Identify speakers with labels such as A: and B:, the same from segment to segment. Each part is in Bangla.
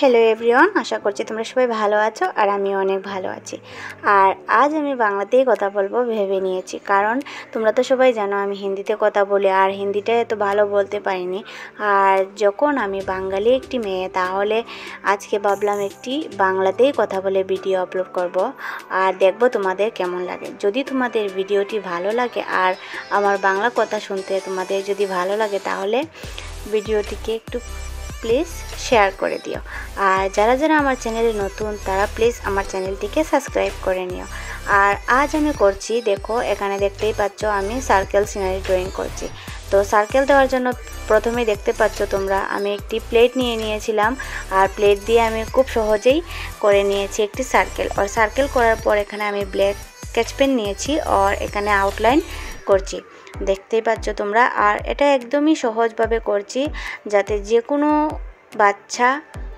A: হ্যালো এভরিওয়ান, আশা করছি তোমরা সবাই ভালো আছো আর আমিও অনেক ভালো আছি। আর আজ আমি বাংলাতেই কথা বলবো ভেবে নিয়েছি, কারণ তোমরা তো সবাই জানো আমি হিন্দিতে কথা বলি আর হিন্দিটা এত ভালো বলতে পারিনি। আর যখন আমি বাঙালি একটি মেয়ে, তাহলে আজকে ভাবলাম একটি বাংলাতেই কথা বলে ভিডিও আপলোড করব আর দেখবো তোমাদের কেমন লাগে। যদি তোমাদের ভিডিওটি ভালো লাগে আর আমার বাংলা কথা শুনতে তোমাদের যদি ভালো লাগে, তাহলে ভিডিওটিকে একটু প্লিজ শেয়ার করে দিও। আর যারা যারা আমার চ্যানেলে নতুন, তারা প্লিজ আমার চ্যানেলটিকে সাবস্ক্রাইব করে নিও। আর আজ আমি করছি, দেখো এখানে দেখতেই পাচ্ছ আমি সার্কেল সিনারি ড্রয়িং করছি। তো সার্কেল দেওয়ার জন্য প্রথমেই দেখতে পাচ্ছ তোমরা আমি একটি প্লেট নিয়ে নিয়েছিলাম, আর প্লেট দিয়ে আমি খুব সহজেই করে নিয়েছি একটি সার্কেল। আর সার্কেল করার পর এখানে আমি ব্ল্যাক স্কেচ পেন নিয়েছি আর এখানে আউটলাইন করছি, দেখতেই পাচ্ছ তোমরা। আর এটা একদমই সহজভাবে করছি, যাতে যে কোনো বাচ্চা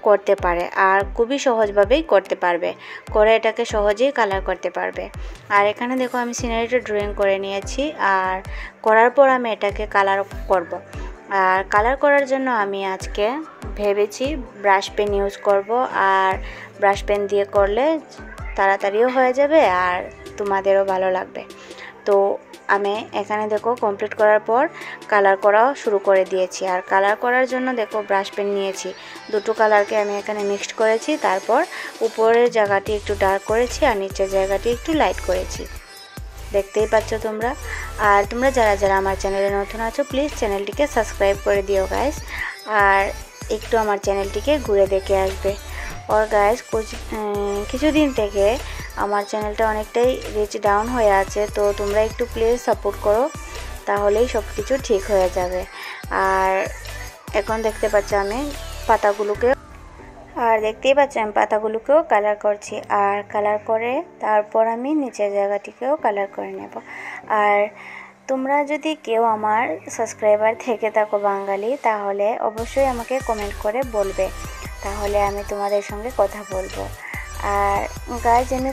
A: করতে পারে আর খুবই সহজভাবেই করতে পারবে, করে এটাকে সহজেই কালার করতে পারবে। আর এখানে দেখো আমি সিনারিটা ড্রয়িং করে নিয়েছি, আর করার পর আমি এটাকে কালার করব। আর কালার করার জন্য আমি আজকে ভেবেছি ব্রাশ পেন ইউজ করব, আর ব্রাশ পেন দিয়ে করলে তাড়াতাড়িও হয়ে যাবে আর তোমাদেরও ভালো লাগবে। তো আমি এখানে দেখো কমপ্লিট করার পর কালার করাও শুরু করে দিয়েছি। আর কালার করার জন্য দেখো ব্রাশ পেন নিয়েছি, দুটো কালারকে আমি এখানে মিক্সড করেছি। তারপর উপরের জায়গাটি একটু ডার্ক করেছি আর নিচের জায়গাটি একটু লাইট করেছি, দেখতেই পাচ্ছ তোমরা। আর তোমরা যারা যারা আমার চ্যানেলে নতুন আছো, প্লিজ চ্যানেলটিকে সাবস্ক্রাইব করে দিও গাইস, আর একটু আমার চ্যানেলটিকে ঘুরে দেখে আসবে। और गाइस কিছুদিন থেকে আমার চ্যানেলটা অনেকটাই রিচ ডাউন হয়ে আছে, তো তোমরা একটু প্লিজ সাপোর্ট করো, তাহলেই সব কিছু ঠিক হয়ে যাবে। আর এখন দেখতে পাচ্ছ আমি পাতাগুলোকেও কালার করছি, আর কালার করে তারপর আমি নিচের জায়গাটিকেও কালার করে নেব। আর তোমরা যদি কেউ আমার সাবস্ক্রাইবার থেকে থাকো বাঙালি, তাহলে অবশ্যই আমাকে কমেন্ট করে বলবে, তাহলে আমি তোমাদের সঙ্গে কথা বলবো। আর গাইজ আমি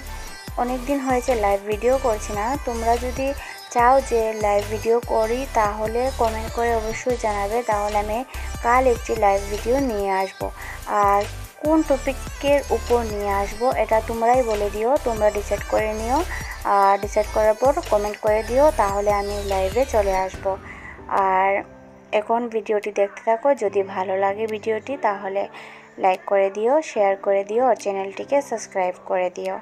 A: অনেক দিন হয়েছে লাইভ ভিডিও করছি না, তোমরা যদি চাও যে লাইভ ভিডিও করি তাহলে কমেন্ট করে অবশ্যই জানাবে, তাহলে আমি কাল একটি লাইভ ভিডিও নিয়ে আসব। আর কোন টপিকের উপর নিয়ে আসব এটা তোমরাই বলে দিও, তোমরা ডিসাইড করে নিও, আর ডিসাইড করার পর কমেন্ট করে দিও, তাহলে আমি লাইভে চলে আসব। আর এখন ভিডিওটি দেখতে থাকো, যদি ভালো লাগে ভিডিওটি তাহলে লাইক করে দিও, শেয়ার করে দিও আর চ্যানেলটিকে সাবস্ক্রাইব করে দিও।